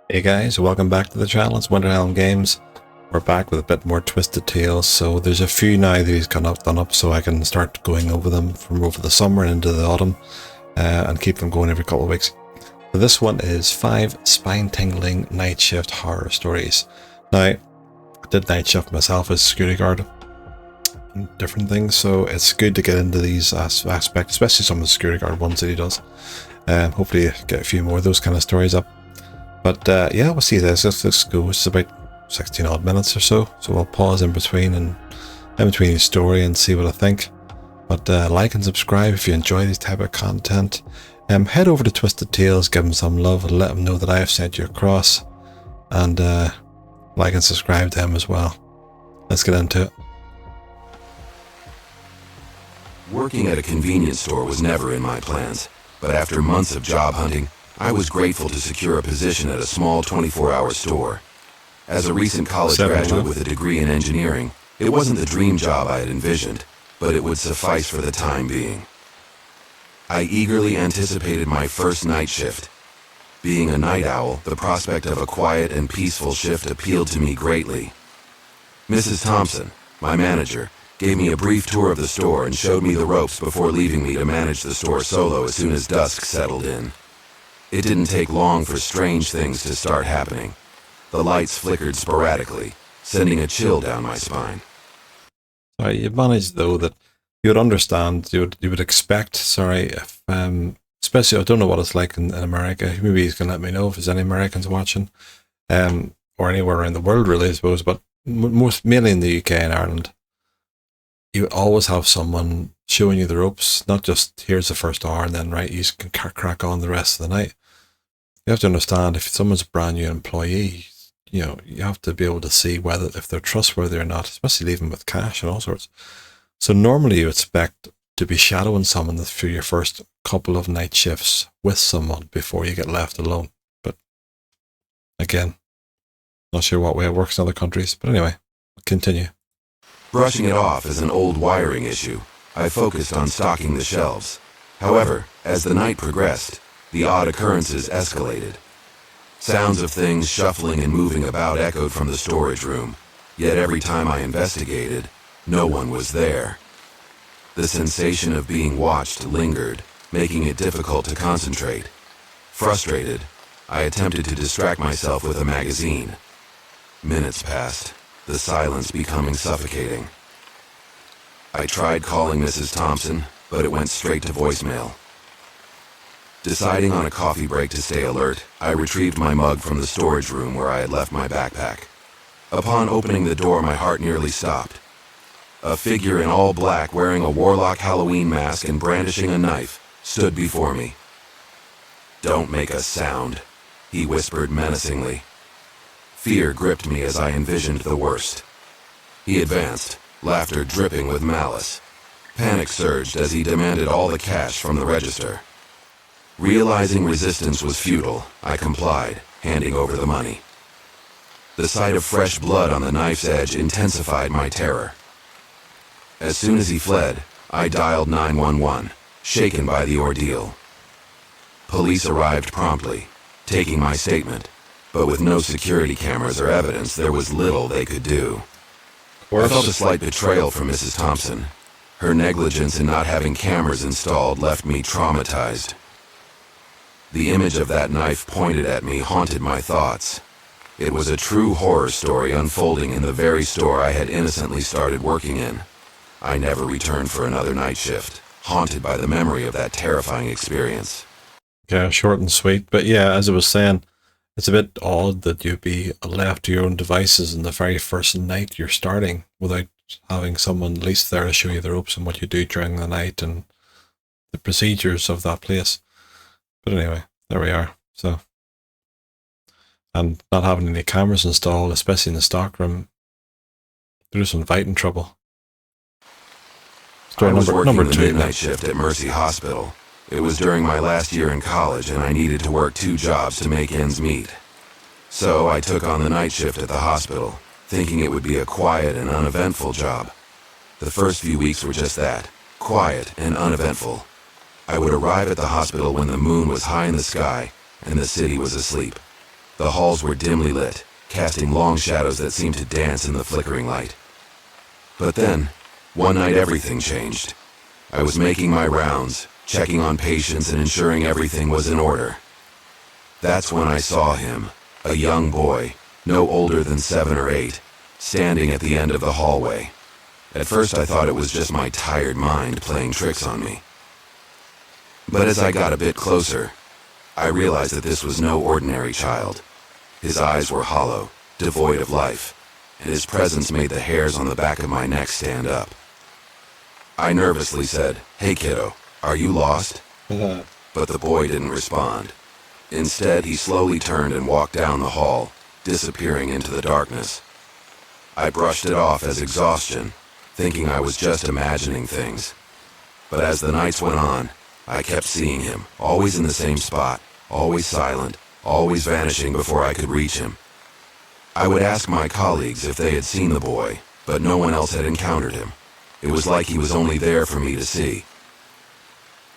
Hey guys, welcome back to the channel. It's WinterhelmGames. We're back with a bit more Twisted Tales. So there's a few now that he's done up so I can start going over them from over the summer and into the autumn and keep them going every couple of weeks. So this one is 5 spine-tingling night shift horror stories. Now, I did night shift myself as security guard and different things, so it's good to get into these aspects, especially some of the security guard ones that he does. Hopefully get a few more of those kind of stories up. But yeah, we'll see this. This goes about 16 odd minutes or so. So we'll pause in between each story and see what I think. But like and subscribe if you enjoy this type of content. Head over to Twisted Tales, give them some love and let them know that I have sent you across. And like and subscribe to them as well. Let's get into it. Working at a convenience store was never in my plans, but after months of job hunting, I was grateful to secure a position at a small 24-hour store. As a recent college graduate with a degree in engineering, it wasn't the dream job I had envisioned, but it would suffice for the time being. I eagerly anticipated my first night shift. Being a night owl, the prospect of a quiet and peaceful shift appealed to me greatly. Mrs. Thompson, my manager, gave me a brief tour of the store and showed me the ropes before leaving me to manage the store solo as soon as dusk settled in. It didn't take long for strange things to start happening. The lights flickered sporadically, sending a chill down my spine. Sorry, you managed though that you would understand, you would expect, if especially I don't know what it's like in America. Maybe he's gonna let me know if there's any Americans watching, or anywhere around the world really, I suppose, but mainly in the UK and Ireland. You always have someone showing you the ropes, not just here's the first hour and then right, you can crack on the rest of the night. You have to understand if someone's a brand new employee, you know, you have to be able to see whether if they're trustworthy or not, especially leaving with cash and all sorts. So normally you expect to be shadowing someone through your first couple of night shifts with someone before you get left alone. But again, not sure what way it works in other countries. But anyway, continue. Brushing it off as an old wiring issue, I focused on stocking the shelves. However, as the night progressed, the odd occurrences escalated. Sounds of things shuffling and moving about echoed from the storage room, yet every time I investigated, no one was there. The sensation of being watched lingered, making it difficult to concentrate. Frustrated, I attempted to distract myself with a magazine. Minutes passed, the silence becoming suffocating. I tried calling Mrs. Thompson, but it went straight to voicemail. Deciding on a coffee break to stay alert, I retrieved my mug from the storage room where I had left my backpack. Upon opening the door, my heart nearly stopped. A figure in all black wearing a warlock Halloween mask and brandishing a knife stood before me. "Don't make a sound," he whispered menacingly. Fear gripped me as I envisioned the worst. He advanced, laughter dripping with malice. Panic surged as he demanded all the cash from the register. Realizing resistance was futile, I complied, handing over the money. The sight of fresh blood on the knife's edge intensified my terror. As soon as he fled, I dialed 911, shaken by the ordeal. Police arrived promptly, taking my statement, but with no security cameras or evidence, there was little they could do. I felt a slight betrayal from Mrs. Thompson. Her negligence in not having cameras installed left me traumatized. The image of that knife pointed at me haunted my thoughts. It was a true horror story unfolding in the very store I had innocently started working in. I never returned for another night shift, haunted by the memory of that terrifying experience. Yeah, short and sweet. But yeah, as I was saying, it's a bit odd that you'd be left to your own devices in the very first night you're starting without having someone at least there to show you the ropes and what you do during the night and the procedures of that place. But anyway, there we are. So, and not having any cameras installed, especially in the stockroom, they're just inviting trouble. I was working the midnight shift at Mercy Hospital. It was during my last year in college and I needed to work 2 jobs to make ends meet. So I took on the night shift at the hospital, thinking it would be a quiet and uneventful job. The first few weeks were just that, quiet and uneventful. I would arrive at the hospital when the moon was high in the sky and the city was asleep. The halls were dimly lit, casting long shadows that seemed to dance in the flickering light. But then, one night everything changed. I was making my rounds, checking on patients and ensuring everything was in order. That's when I saw him, a young boy, no older than 7 or 8, standing at the end of the hallway. At first I thought it was just my tired mind playing tricks on me. But as I got a bit closer, I realized that this was no ordinary child. His eyes were hollow, devoid of life, and his presence made the hairs on the back of my neck stand up. I nervously said, "Hey kiddo, are you lost?" But the boy didn't respond. Instead, he slowly turned and walked down the hall, disappearing into the darkness. I brushed it off as exhaustion, thinking I was just imagining things. But as the nights went on, I kept seeing him, always in the same spot, always silent, always vanishing before I could reach him. I would ask my colleagues if they had seen the boy, but no one else had encountered him. It was like he was only there for me to see.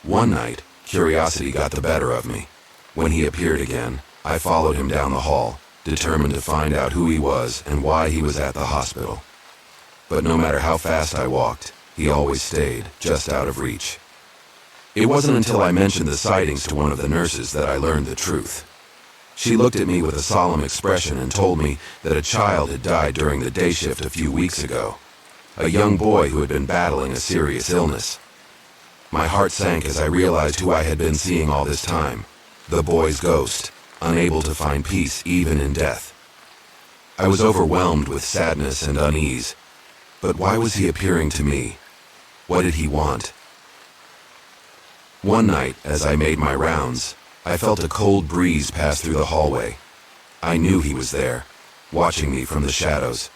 One night, curiosity got the better of me. When he appeared again, I followed him down the hall, determined to find out who he was and why he was at the hospital. But no matter how fast I walked, he always stayed just out of reach. It wasn't until I mentioned the sightings to one of the nurses that I learned the truth. She looked at me with a solemn expression and told me that a child had died during the day shift a few weeks ago, a young boy who had been battling a serious illness. My heart sank as I realized who I had been seeing all this time, the boy's ghost, unable to find peace even in death. I was overwhelmed with sadness and unease. But why was he appearing to me? What did he want? One night, as I made my rounds, I felt a cold breeze pass through the hallway. I knew he was there, watching me from the shadows.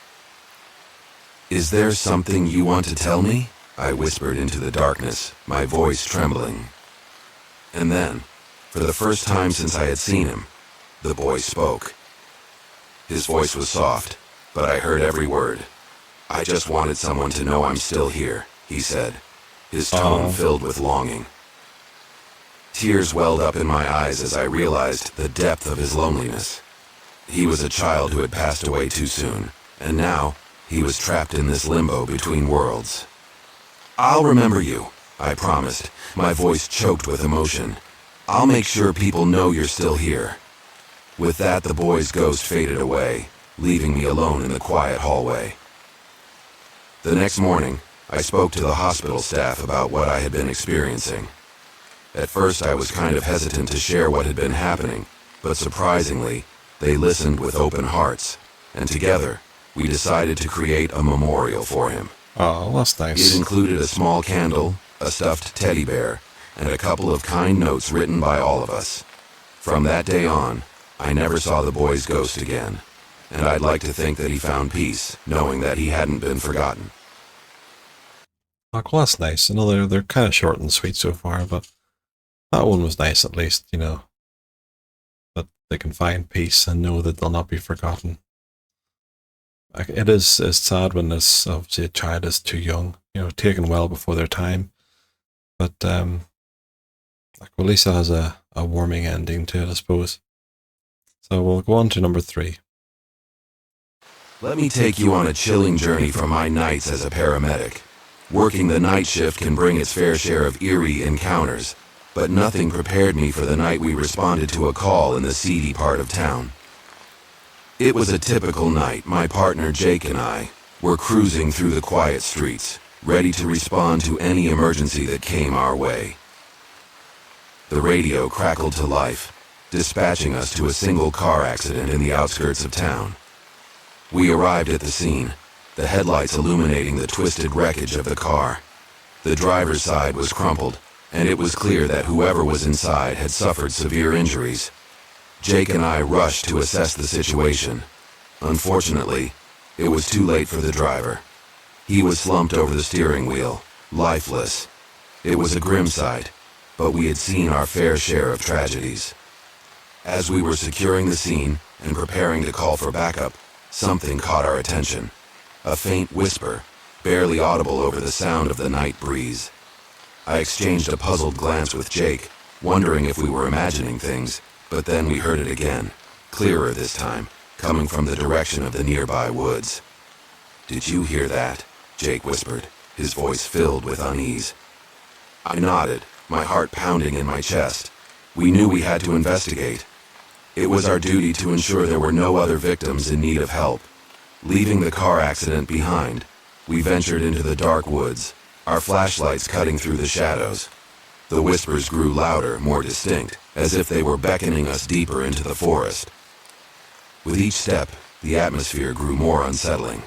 "Is there something you want to tell me?" I whispered into the darkness, my voice trembling. And then, for the first time since I had seen him, the boy spoke. His voice was soft, but I heard every word. "I just wanted someone to know I'm still here," he said, his tone filled with longing. Tears welled up in my eyes as I realized the depth of his loneliness. He was a child who had passed away too soon, and now he was trapped in this limbo between worlds. "I'll remember you," I promised, my voice choked with emotion. "I'll make sure people know you're still here." With that, the boy's ghost faded away, leaving me alone in the quiet hallway. The next morning, I spoke to the hospital staff about what I had been experiencing. At first, I was kind of hesitant to share what had been happening, but surprisingly, they listened with open hearts, and together, we decided to create a memorial for him. Oh, that's nice. It included a small candle, a stuffed teddy bear, and a couple of kind notes written by all of us. From that day on, I never saw the boy's ghost again, and I'd like to think that he found peace, knowing that he hadn't been forgotten. Oh, well, that's nice. I know they're kind of short and sweet so far, but that one was nice at least, that they can find peace and know that they'll not be forgotten. It is it's sad when this obviously a child is too young, taken well before their time. But at least it has a warming ending to it, I suppose. So we'll go on to number 3. Let me take you on a chilling journey from my nights as a paramedic. Working the night shift can bring its fair share of eerie encounters, but nothing prepared me for the night we responded to a call in the seedy part of town. It was a typical night. My partner Jake and I were cruising through the quiet streets, ready to respond to any emergency that came our way. The radio crackled to life, dispatching us to a single car accident in the outskirts of town. We arrived at the scene, the headlights illuminating the twisted wreckage of the car. The driver's side was crumpled, and it was clear that whoever was inside had suffered severe injuries. Jake and I rushed to assess the situation. Unfortunately, it was too late for the driver. He was slumped over the steering wheel, lifeless. It was a grim sight, but we had seen our fair share of tragedies. As we were securing the scene and preparing to call for backup, something caught our attention. A faint whisper, barely audible over the sound of the night breeze. I exchanged a puzzled glance with Jake, wondering if we were imagining things, but then we heard it again, clearer this time, coming from the direction of the nearby woods. "Did you hear that?" Jake whispered, his voice filled with unease. I nodded, my heart pounding in my chest. We knew we had to investigate. It was our duty to ensure there were no other victims in need of help. Leaving the car accident behind, we ventured into the dark woods, our flashlights cutting through the shadows. The whispers grew louder, more distinct, as if they were beckoning us deeper into the forest. With each step, the atmosphere grew more unsettling.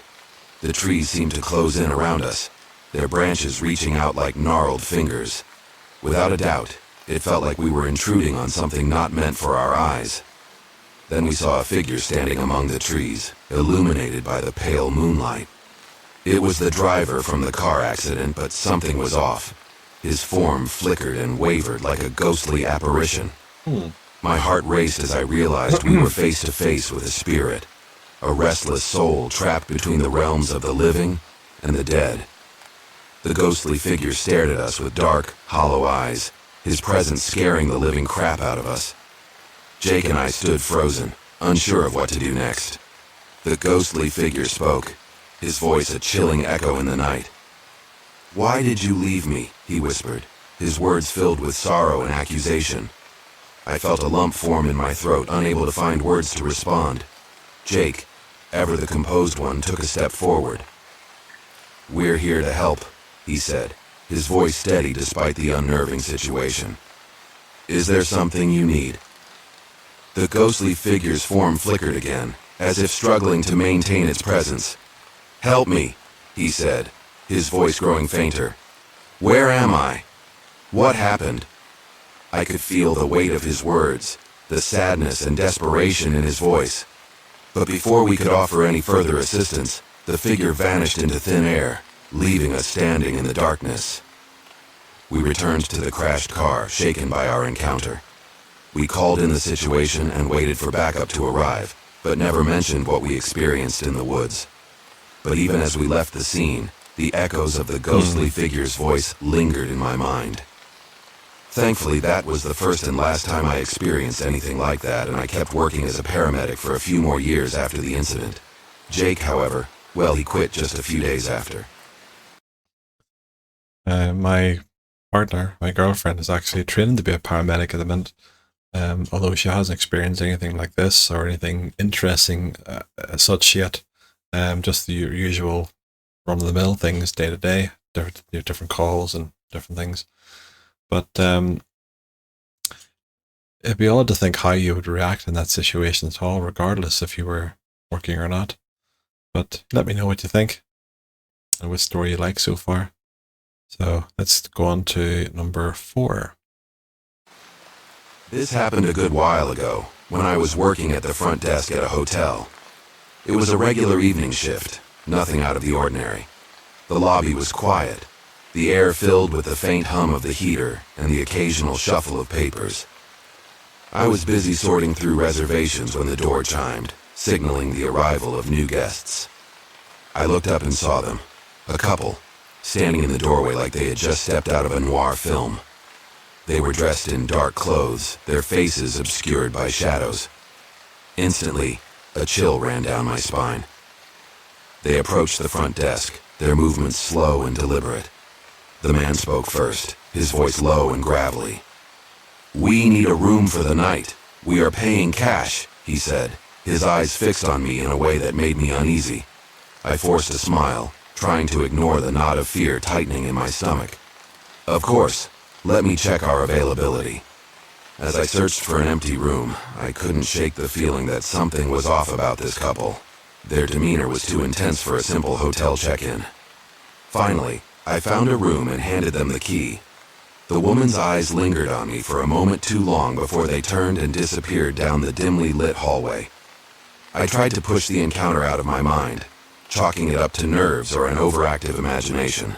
The trees seemed to close in around us, their branches reaching out like gnarled fingers. Without a doubt, it felt like we were intruding on something not meant for our eyes. Then we saw a figure standing among the trees, illuminated by the pale moonlight. It was the driver from the car accident, but something was off. His form flickered and wavered like a ghostly apparition. My heart raced as I realized we were face to face with a spirit, a restless soul trapped between the realms of the living and the dead. The ghostly figure stared at us with dark, hollow eyes, his presence scaring the living crap out of us. Jake and I stood frozen, unsure of what to do next. The ghostly figure spoke, his voice a chilling echo in the night. "Why did you leave me?" he whispered, his words filled with sorrow and accusation. I felt a lump form in my throat, unable to find words to respond. Jake, ever the composed one, took a step forward. "We're here to help," he said, his voice steady despite the unnerving situation. "Is there something you need?" The ghostly figure's form flickered again, as if struggling to maintain its presence. "Help me," he said, his voice growing fainter. "Where am I? What happened?" I could feel the weight of his words, the sadness and desperation in his voice. But before we could offer any further assistance, the figure vanished into thin air, leaving us standing in the darkness. We returned to the crashed car, shaken by our encounter. We called in the situation and waited for backup to arrive, but never mentioned what we experienced in the woods. But even as we left the scene, the echoes of the ghostly figure's voice lingered in my mind. Thankfully, that was the first and last time I experienced anything like that, and I kept working as a paramedic for a few more years after the incident. Jake, however, well, he quit just a few days after. My partner, my girlfriend, is actually training to be a paramedic at the minute. Although she hasn't experienced anything like this or anything interesting as such yet. Just the usual run-of-the-mill things day to day, different calls and different things. But it'd be odd to think how you would react in that situation at all, regardless if you were working or not. But let me know what you think and what story you like so far. So let's go on to number 4. This happened a good while ago, when I was working at the front desk at a hotel. It was a regular evening shift, nothing out of the ordinary. The lobby was quiet, the air filled with the faint hum of the heater and the occasional shuffle of papers. I was busy sorting through reservations when the door chimed, signaling the arrival of new guests. I looked up and saw them, a couple, standing in the doorway like they had just stepped out of a noir film. They were dressed in dark clothes, their faces obscured by shadows. Instantly, a chill ran down my spine. They approached the front desk, their movements slow and deliberate. The man spoke first, his voice low and gravelly. "We need a room for the night. We are paying cash," he said, his eyes fixed on me in a way that made me uneasy. I forced a smile, trying to ignore the knot of fear tightening in my stomach. "Of course. Let me check our availability." As I searched for an empty room, I couldn't shake the feeling that something was off about this couple. Their demeanor was too intense for a simple hotel check-in. Finally, I found a room and handed them the key. The woman's eyes lingered on me for a moment too long before they turned and disappeared down the dimly lit hallway. I tried to push the encounter out of my mind, chalking it up to nerves or an overactive imagination.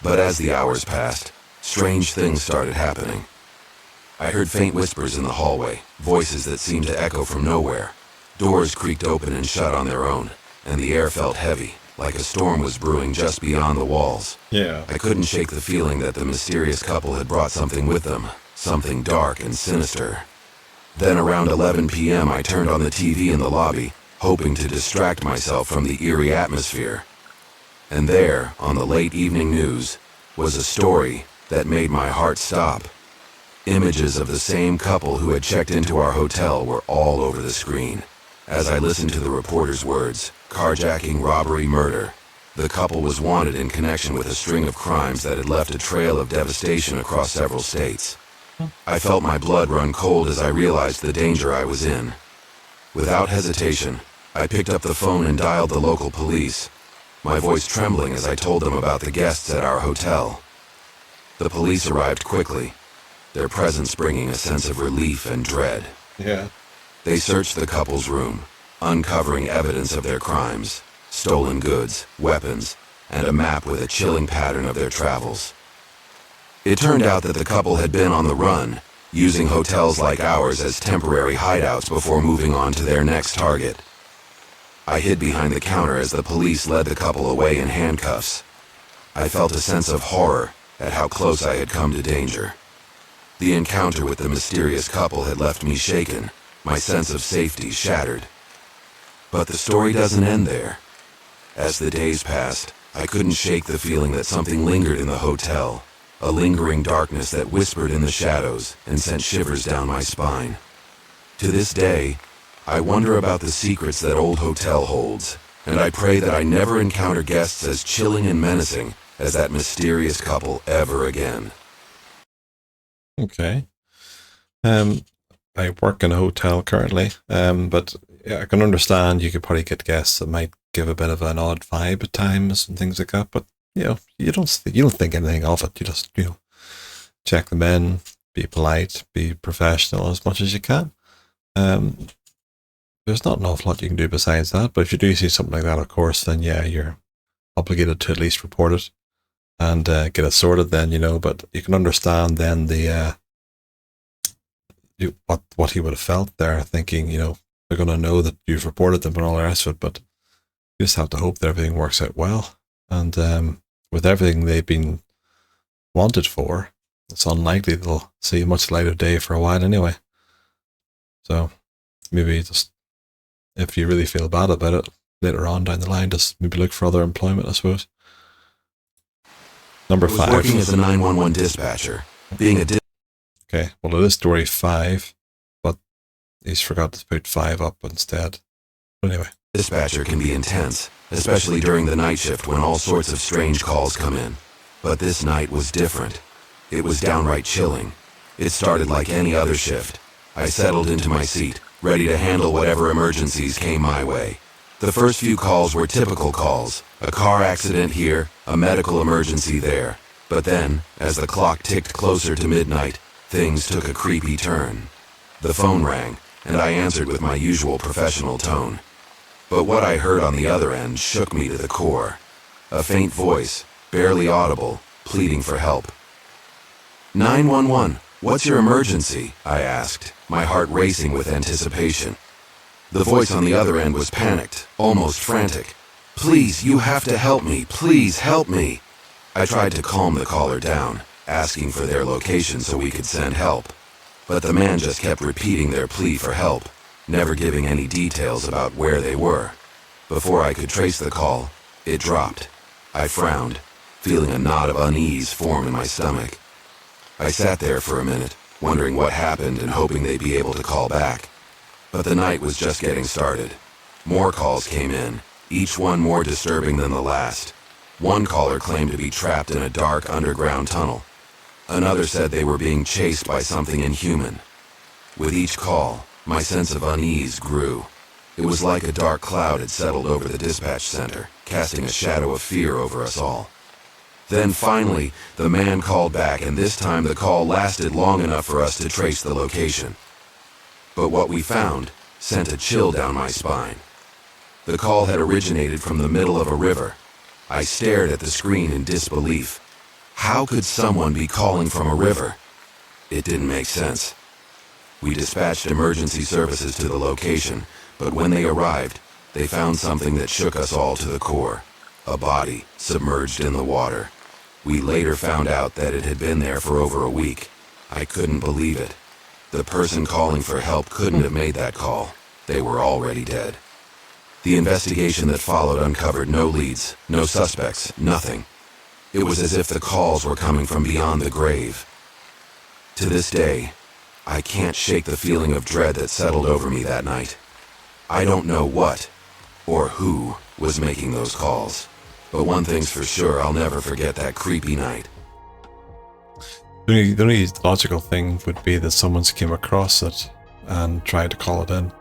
But as the hours passed, strange things started happening. I heard faint whispers in the hallway, voices that seemed to echo from nowhere. Doors creaked open and shut on their own, and the air felt heavy, like a storm was brewing just beyond the walls. Yeah. I couldn't shake the feeling that the mysterious couple had brought something with them, something dark and sinister. Then around 11 p.m. I turned on the TV in the lobby, hoping to distract myself from the eerie atmosphere. And there, on the late evening news, was a story that made my heart stop. Images of the same couple who had checked into our hotel were all over the screen. As I listened to the reporter's words, carjacking, robbery, murder, the couple was wanted in connection with a string of crimes that had left a trail of devastation across several states. I felt my blood run cold as I realized the danger I was in. Without hesitation, I picked up the phone and dialed the local police, my voice trembling as I told them about the guests at our hotel. The police arrived quickly, their presence bringing a sense of relief and dread. Yeah. They searched the couple's room, uncovering evidence of their crimes, stolen goods, weapons, and a map with a chilling pattern of their travels. It turned out that the couple had been on the run, using hotels like ours as temporary hideouts before moving on to their next target. I hid behind the counter as the police led the couple away in handcuffs. I felt a sense of horror at how close I had come to danger. The encounter with the mysterious couple had left me shaken, my sense of safety shattered. But the story doesn't end there. As the days passed, I couldn't shake the feeling that something lingered in the hotel, a lingering darkness that whispered in the shadows and sent shivers down my spine. To this day, I wonder about the secrets that old hotel holds, and I pray that I never encounter guests as chilling and menacing as that mysterious couple ever again. Okay. I work in a hotel currently, but yeah, I can understand you could probably get guests that might give a bit of an odd vibe at times and things like that. But you don't think anything of it. You just check them in, be polite, be professional as much as you can. There's not an awful lot you can do besides that. But if you do see something like that, of course, then yeah, you're obligated to at least report it and get it sorted. Then but you can understand then the what he would have felt there, thinking they're going to know that you've reported them and all the rest of it. But you just have to hope that everything works out well. And with everything they've been wanted for, it's unlikely they'll see much light of day for a while anyway. So maybe just, if you really feel bad about it, later on down the line, just maybe look for other employment, I suppose. Number 5. I was working as a 911 dispatcher, being a Okay, well it is story 5, but he's forgot to put 5 up instead. But anyway. Dispatcher can be intense, especially during the night shift when all sorts of strange calls come in. But this night was different. It was downright chilling. It started like any other shift. I settled into my seat, ready to handle whatever emergencies came my way. The first few calls were typical calls, a car accident here, a medical emergency there. But then, as the clock ticked closer to midnight, things took a creepy turn. The phone rang, and I answered with my usual professional tone. But what I heard on the other end shook me to the core. A faint voice, barely audible, pleading for help. 911, what's your emergency? I asked, my heart racing with anticipation. The voice on the other end was panicked, almost frantic. Please, you have to help me. Please help me. I tried to calm the caller down, asking for their location so we could send help. But the man just kept repeating their plea for help, never giving any details about where they were. Before I could trace the call, it dropped. I frowned, feeling a knot of unease form in my stomach. I sat there for a minute, wondering what happened and hoping they'd be able to call back. But the night was just getting started. More calls came in, each one more disturbing than the last. One caller claimed to be trapped in a dark underground tunnel. Another said they were being chased by something inhuman. With each call, my sense of unease grew. It was like a dark cloud had settled over the dispatch center, casting a shadow of fear over us all. Then finally, the man called back, and this time the call lasted long enough for us to trace the location. But what we found sent a chill down my spine. The call had originated from the middle of a river. I stared at the screen in disbelief. How could someone be calling from a river? It didn't make sense. We dispatched emergency services to the location, but when they arrived, they found something that shook us all to the core. A body submerged in the water. We later found out that it had been there for over a week. I couldn't believe it. The person calling for help couldn't have made that call. They were already dead. The investigation that followed uncovered no leads, no suspects, nothing. It was as if the calls were coming from beyond the grave. To this day, I can't shake the feeling of dread that settled over me that night. I don't know what or who was making those calls, but one thing's for sure, I'll never forget that creepy night. The only logical thing would be that someone's came across it and tried to call it in,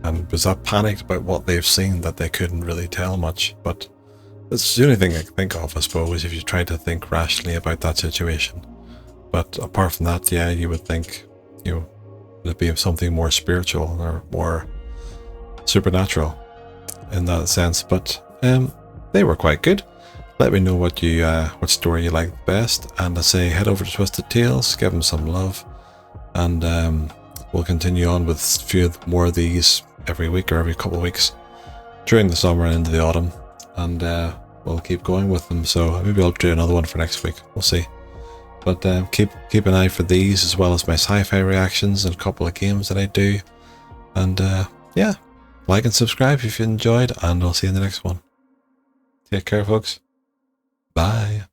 and was that panicked about what they've seen that they couldn't really tell much. But that's the only thing I can think of, I suppose, if you try to think rationally about that situation. But apart from that, yeah, you would think, it'd be something more spiritual or more supernatural in that sense. But they were quite good. Let me know what story you liked best, and I say head over to Twisted Tales, give them some love, and we'll continue on with a few more of these every week or every couple of weeks during the summer and into the autumn, and we'll keep going with them. So maybe I'll do another one for next week. We'll see. But keep an eye for these, as well as my sci-fi reactions and a couple of games that I do. And yeah, like and subscribe if you enjoyed, and I'll see you in the next one. Take care, folks. Bye.